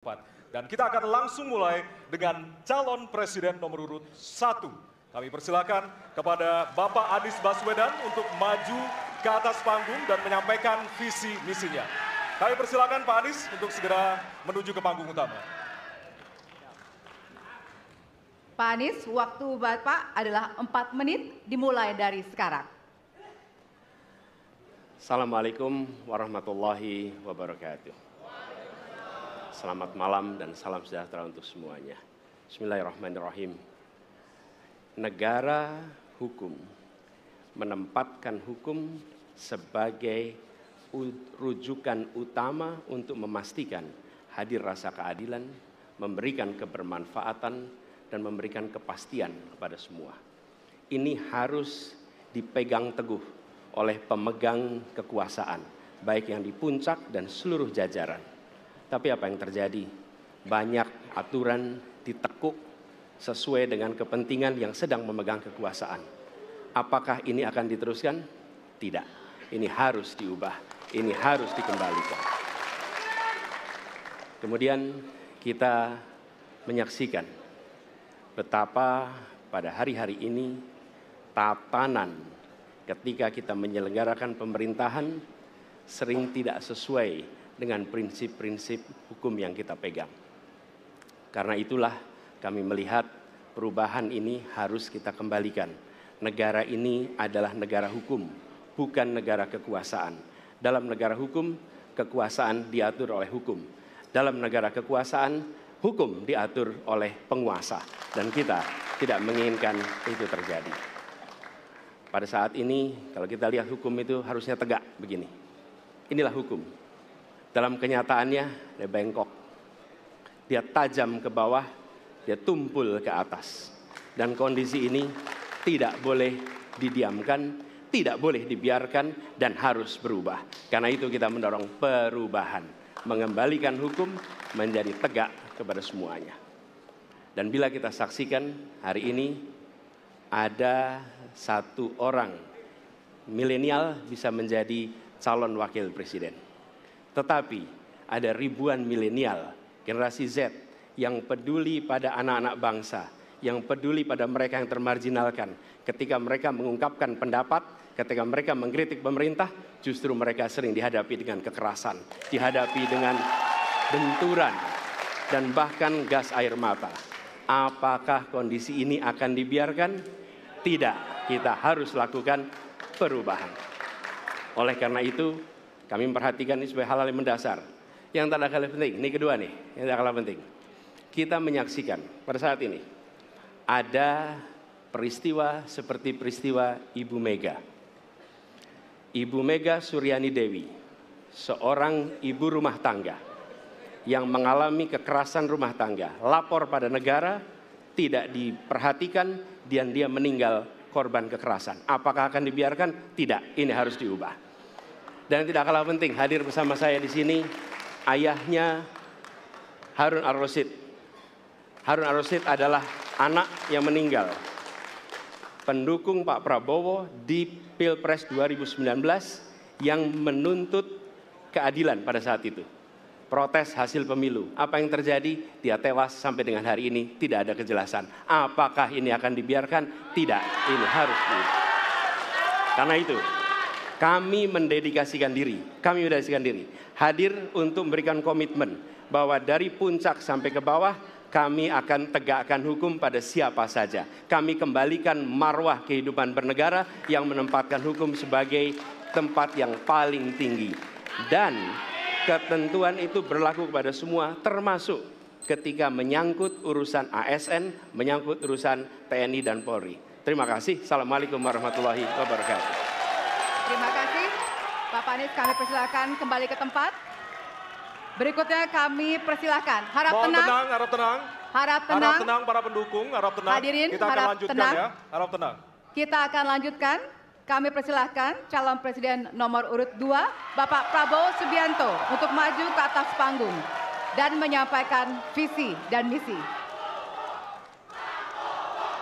Dan kita akan langsung mulai dengan calon presiden nomor urut 1. Kami persilakan kepada Bapak Anies Baswedan untuk maju ke atas panggung dan menyampaikan visi misinya. Kami persilakan Pak Anies untuk segera menuju ke panggung utama. Pak Anies, waktu Bapak adalah 4 menit dimulai dari sekarang. Assalamualaikum warahmatullahi wabarakatuh. Selamat malam dan salam sejahtera untuk semuanya. Bismillahirrahmanirrahim. Negara hukum menempatkan hukum sebagai rujukan utama untuk memastikan hadir rasa keadilan, memberikan kebermanfaatan, dan memberikan kepastian kepada semua. Ini harus dipegang teguh oleh pemegang kekuasaan, baik yang di puncak dan seluruh jajaran. Tapi apa yang terjadi? Banyak aturan ditekuk sesuai dengan kepentingan yang sedang memegang kekuasaan. Apakah ini akan diteruskan? Tidak. Ini harus diubah. Ini harus dikembalikan. Kemudian kita menyaksikan betapa pada hari-hari ini tatanan ketika kita menyelenggarakan pemerintahan sering tidak sesuai dengan prinsip-prinsip hukum yang kita pegang. Karena itulah kami melihat perubahan ini harus kita kembalikan. Negara ini adalah negara hukum, bukan negara kekuasaan. Dalam negara hukum, kekuasaan diatur oleh hukum. Dalam negara kekuasaan, hukum diatur oleh penguasa. Dan kita tidak menginginkan itu terjadi. Pada saat ini, kalau kita lihat hukum itu harusnya tegak begini. Inilah hukum. Dalam kenyataannya, dia bengkok. Dia tajam ke bawah, dia tumpul ke atas. Dan kondisi ini tidak boleh didiamkan, tidak boleh dibiarkan, dan harus berubah. Karena itu kita mendorong perubahan. Mengembalikan hukum menjadi tegak kepada semuanya. Dan bila kita saksikan hari ini, ada satu orang milenial bisa menjadi calon wakil presiden. Tetapi ada ribuan milenial, generasi Z yang peduli pada anak-anak bangsa, yang peduli pada mereka yang termarginalkan. Ketika mereka mengungkapkan pendapat, ketika mereka mengkritik pemerintah, justru mereka sering dihadapi dengan kekerasan, dihadapi dengan benturan, dan bahkan gas air mata. Apakah kondisi ini akan dibiarkan? Tidak, kita harus lakukan perubahan. Oleh karena itu, kami memperhatikan ini sebagai hal-hal yang mendasar. Yang tak kalah penting, ini kedua nih, yang tak kalah penting. Kita menyaksikan pada saat ini, ada peristiwa seperti peristiwa Ibu Mega. Ibu Mega Suryani Dewi, seorang ibu rumah tangga yang mengalami kekerasan rumah tangga, lapor pada negara, tidak diperhatikan, dan dia meninggal korban kekerasan. Apakah akan dibiarkan? Tidak, ini harus diubah. Dan tidak kalah penting, hadir bersama saya di sini ayahnya Harun Ar-Rasyid. Harun Ar-Rasyid adalah anak yang meninggal, pendukung Pak Prabowo di Pilpres 2019 yang menuntut keadilan pada saat itu. Protes hasil pemilu. Apa yang terjadi? Dia tewas sampai dengan hari ini tidak ada kejelasan. Apakah ini akan dibiarkan? Tidak, ini harus diubah. Karena itu, kami mendedikasikan diri, hadir untuk memberikan komitmen bahwa dari puncak sampai ke bawah, kami akan tegakkan hukum pada siapa saja. Kami kembalikan marwah kehidupan bernegara yang menempatkan hukum sebagai tempat yang paling tinggi. Dan ketentuan itu berlaku kepada semua, termasuk ketika menyangkut urusan ASN, menyangkut urusan TNI dan Polri. Terima kasih. Assalamualaikum warahmatullahi wabarakatuh. Terima kasih, Bapak Anies. Kami persilakan kembali ke tempat. Berikutnya kami persilakan. Harap tenang. Harap tenang. Harap tenang. Harap tenang para pendukung. Harap tenang. Hadirin, kita akan lanjutkan tenang. ya. Harap tenang. Kita akan lanjutkan. Kami persilahkan calon presiden nomor urut 2, Bapak Prabowo Subianto, untuk maju ke atas panggung dan menyampaikan visi dan misi.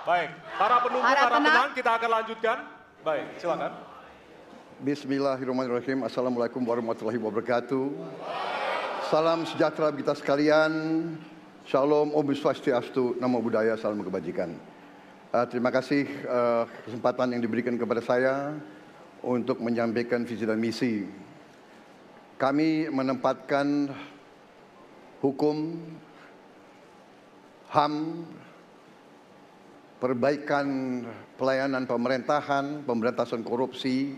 Baik, para pendukung harap tenang, kita akan lanjutkan. Baik, silakan. Bismillahirrahmanirrahim. Assalamualaikum warahmatullahi wabarakatuh. Salam sejahtera bagi kita sekalian. Shalom, Om Swastiastu, Namo Buddhaya, salam kebajikan. Terima kasih kesempatan yang diberikan kepada saya untuk menyampaikan visi dan misi. Kami menempatkan hukum, HAM, perbaikan pelayanan pemerintahan, pemberantasan korupsi,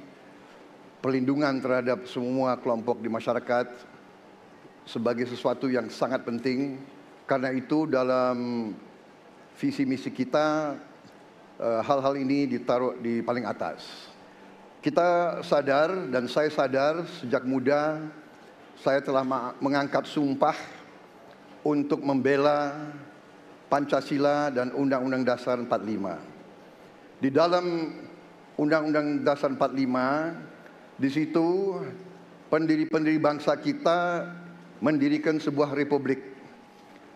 perlindungan terhadap semua kelompok di masyarakat sebagai sesuatu yang sangat penting. Karena itu dalam visi misi kita hal-hal ini ditaruh di paling atas. Kita sadar dan saya sadar sejak muda saya telah mengangkat sumpah untuk membela Pancasila dan Undang-Undang Dasar 45. Di dalam Undang-Undang Dasar 45 di situ pendiri-pendiri bangsa kita mendirikan sebuah republik.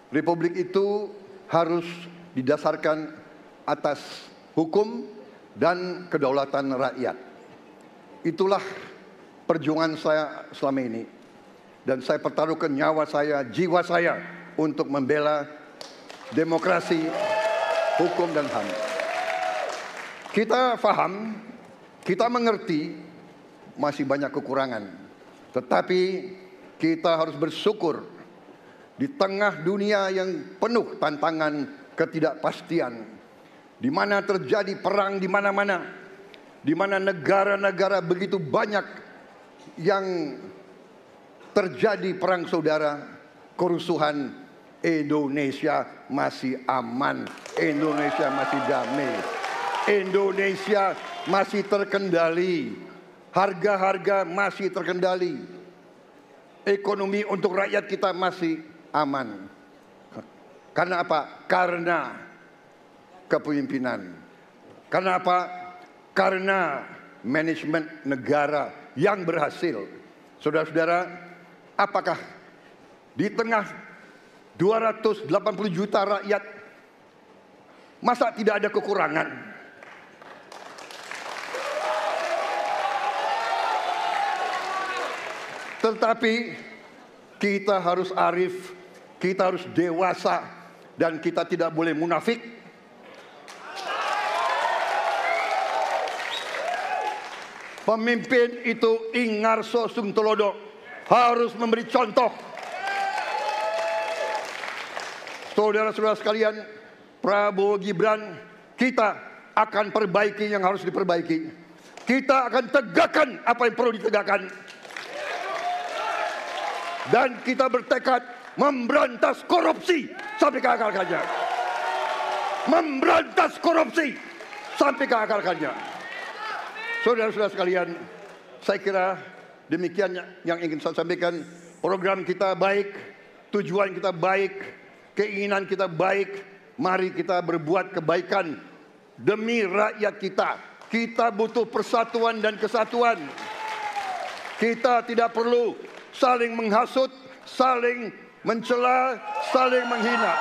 Republik itu harus didasarkan atas hukum dan kedaulatan rakyat. Itulah perjuangan saya selama ini. Dan saya pertaruhkan nyawa saya, jiwa saya untuk membela demokrasi, hukum dan HAM. Kita paham, kita mengerti masih banyak kekurangan. Tetapi kita harus bersyukur di tengah dunia yang penuh tantangan ketidakpastian, di mana terjadi perang di mana-mana, di mana negara-negara begitu banyak yang terjadi perang saudara, kerusuhan, Indonesia masih aman, Indonesia masih damai, Indonesia masih terkendali. Harga-harga masih terkendali. Ekonomi untuk rakyat kita masih aman. Karena apa? Karena kepemimpinan. Karena apa? Karena manajemen negara yang berhasil. Saudara-saudara, apakah di tengah 280 juta rakyat masa tidak ada kekurangan? Tetapi kita harus arif, kita harus dewasa, dan kita tidak boleh munafik. Pemimpin itu ingarso sung telodo, harus memberi contoh. Saudara-saudara sekalian, Prabowo Gibran, kita akan perbaiki yang harus diperbaiki. Kita akan tegakkan apa yang perlu ditegakkan. Dan kita bertekad memberantas korupsi sampai ke akar-akarnya. Memberantas korupsi sampai ke akar-akarnya. Saudara-saudara sekalian, saya kira demikian yang ingin saya sampaikan. Program kita baik, tujuan kita baik, keinginan kita baik. Mari kita berbuat kebaikan demi rakyat kita. Kita butuh persatuan dan kesatuan. Kita tidak perlu saling menghasut, saling mencela, saling menghina.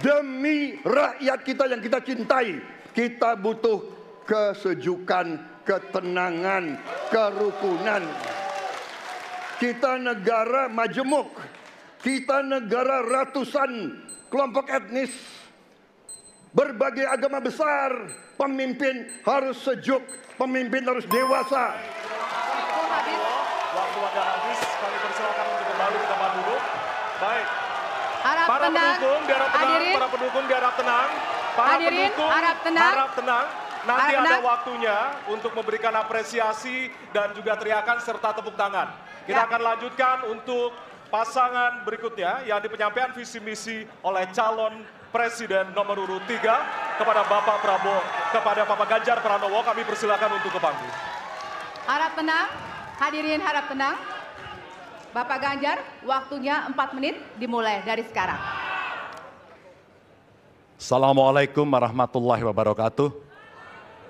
Demi rakyat kita yang kita cintai, kita butuh kesejukan, ketenangan, kerukunan. Kita negara majemuk, kita negara ratusan kelompok etnis, berbagai agama besar. Pemimpin harus sejuk, pemimpin harus dewasa. Waktu Anda habis, kami persilakan untuk kembali ke tempat duduk. Baik. Harap para tenang. pendukung diharap tenang, Hadirin. para pendukung diharap tenang. Para Hadirin, pendukung harap tenang. harap tenang. Nanti Harap ada tenang. waktunya untuk memberikan apresiasi dan juga teriakan serta tepuk tangan. Kita Ya. akan lanjutkan untuk pasangan berikutnya yang di penyampaian visi misi oleh calon Presiden nomor urut 3 kepada Bapak Prabowo, kepada Bapak Ganjar Pranowo. Kami persilakan untuk ke panggung. Harap tenang, hadirin harap tenang. Bapak Ganjar, waktunya 4 menit dimulai dari sekarang. Assalamualaikum warahmatullahi wabarakatuh.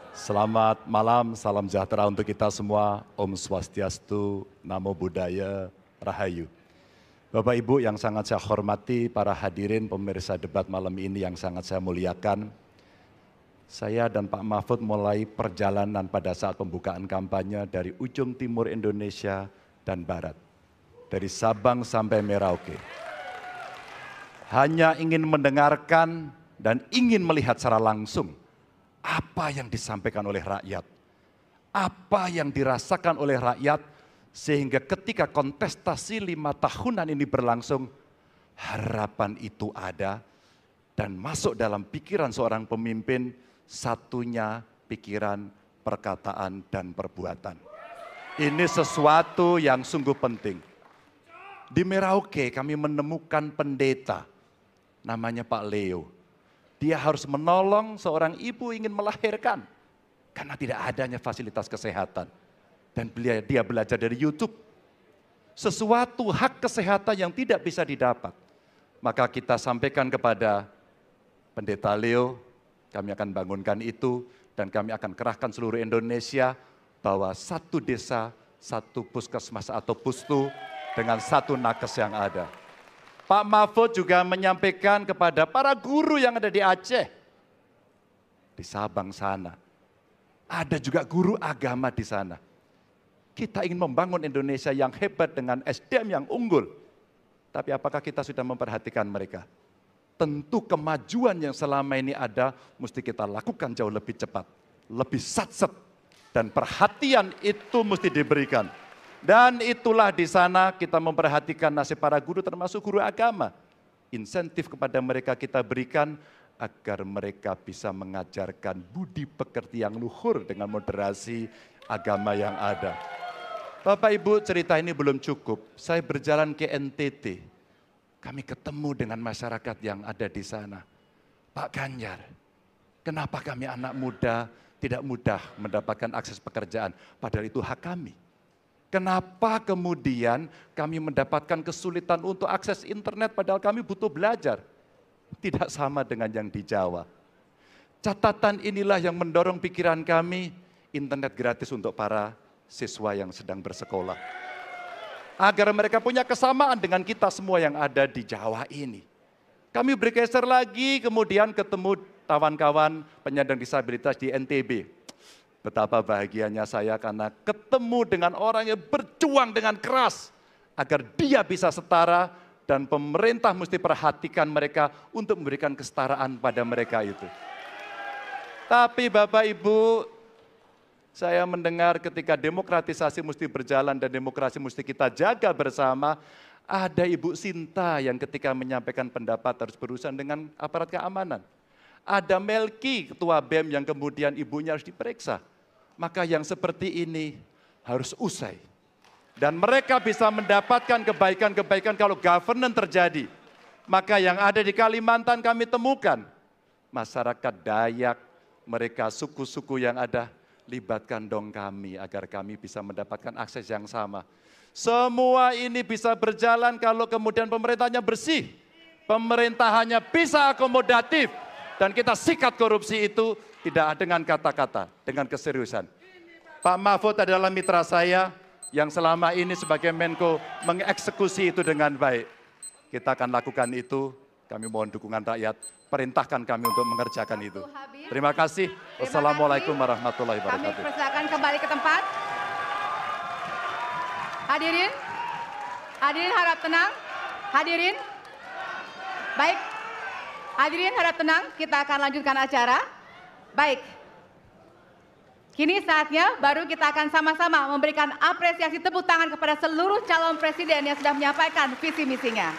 Selamat malam, salam sejahtera untuk kita semua. Om Swastiastu, Namo Buddhaya, Rahayu. Bapak Ibu yang sangat saya hormati, para hadirin pemirsa debat malam ini yang sangat saya muliakan. saya dan Pak Mahfud mulai perjalanan pada saat pembukaan kampanye dari ujung timur Indonesia dan barat. Dari Sabang sampai Merauke. Hanya ingin mendengarkan dan ingin melihat secara langsung apa yang disampaikan oleh rakyat. Apa yang dirasakan oleh rakyat sehingga ketika kontestasi 5 tahunan ini berlangsung, harapan itu ada dan masuk dalam pikiran seorang pemimpin, satunya pikiran, perkataan, dan perbuatan. Ini sesuatu yang sungguh penting. Di Merauke kami menemukan pendeta, namanya Pak Leo. Dia harus menolong seorang ibu ingin melahirkan, karena tidak adanya fasilitas kesehatan. Dan dia belajar dari YouTube. Sesuatu hak kesehatan yang tidak bisa didapat. Maka kita sampaikan kepada Pendeta Leo, kami akan bangunkan itu, dan kami akan kerahkan seluruh Indonesia, bahwa satu desa, satu puskesmas atau pustu, dengan satu nakes yang ada. Pak Mahfud juga menyampaikan kepada para guru yang ada di Aceh, di Sabang sana. Ada juga guru agama di sana. Kita ingin membangun Indonesia yang hebat dengan SDM yang unggul. Tapi apakah kita sudah memperhatikan mereka? Tentu kemajuan yang selama ini ada mesti kita lakukan jauh lebih cepat. Lebih satset. Dan perhatian itu mesti diberikan. Dan itulah di sana kita memperhatikan nasib para guru termasuk guru agama. Insentif kepada mereka kita berikan agar mereka bisa mengajarkan budi pekerti yang luhur dengan moderasi agama yang ada. Bapak Ibu, cerita ini belum cukup. Saya berjalan ke NTT. Kami ketemu dengan masyarakat yang ada di sana. Pak Ganjar, kenapa kami anak muda tidak mudah mendapatkan akses pekerjaan? Padahal itu hak kami. Kenapa kemudian kami mendapatkan kesulitan untuk akses internet padahal kami butuh belajar? Tidak sama dengan yang di Jawa. Catatan inilah yang mendorong pikiran kami, internet gratis untuk para siswa yang sedang bersekolah. Agar mereka punya kesamaan dengan kita semua yang ada di Jawa ini. Kami bergeser lagi, kemudian ketemu kawan-kawan penyandang disabilitas di NTB. Betapa bahagianya saya karena ketemu dengan orang yang berjuang dengan keras agar dia bisa setara dan pemerintah mesti perhatikan mereka untuk memberikan kesetaraan pada mereka itu. Tapi Bapak Ibu, saya mendengar ketika demokratisasi mesti berjalan dan demokrasi mesti kita jaga bersama, ada Ibu Sinta yang ketika menyampaikan pendapat harus berurusan dengan aparat keamanan. Ada Melki, ketua BEM yang kemudian ibunya harus diperiksa. Maka yang seperti ini harus usai. Dan mereka bisa mendapatkan kebaikan-kebaikan kalau governance terjadi. Maka yang ada di Kalimantan kami temukan. Masyarakat Dayak, mereka suku-suku yang ada, libatkan dong kami agar kami bisa mendapatkan akses yang sama. Semua ini bisa berjalan kalau kemudian pemerintahnya bersih. Pemerintahannya bisa akomodatif. Dan kita sikat korupsi itu tidak dengan kata-kata, dengan keseriusan. Pak Mahfud adalah mitra saya yang selama ini sebagai Menko mengeksekusi itu dengan baik. Kita akan lakukan itu, kami mohon dukungan rakyat, perintahkan kami untuk mengerjakan itu. Terima kasih. Wassalamualaikum warahmatullahi wabarakatuh. Kami persilakan kembali ke tempat. Hadirin, hadirin harap tenang. Hadirin, baik. Hadirin harap tenang, kita akan lanjutkan acara. Baik, kini saatnya baru kita akan sama-sama memberikan apresiasi tepuk tangan kepada seluruh calon presiden yang sudah menyampaikan visi misinya.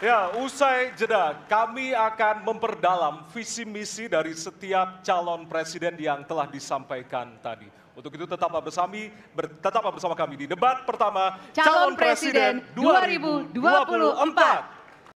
Ya, usai jeda, kami akan memperdalam visi misi dari setiap calon presiden yang telah disampaikan tadi. Untuk itu tetaplah bersama kami di debat pertama Calon Presiden 2024.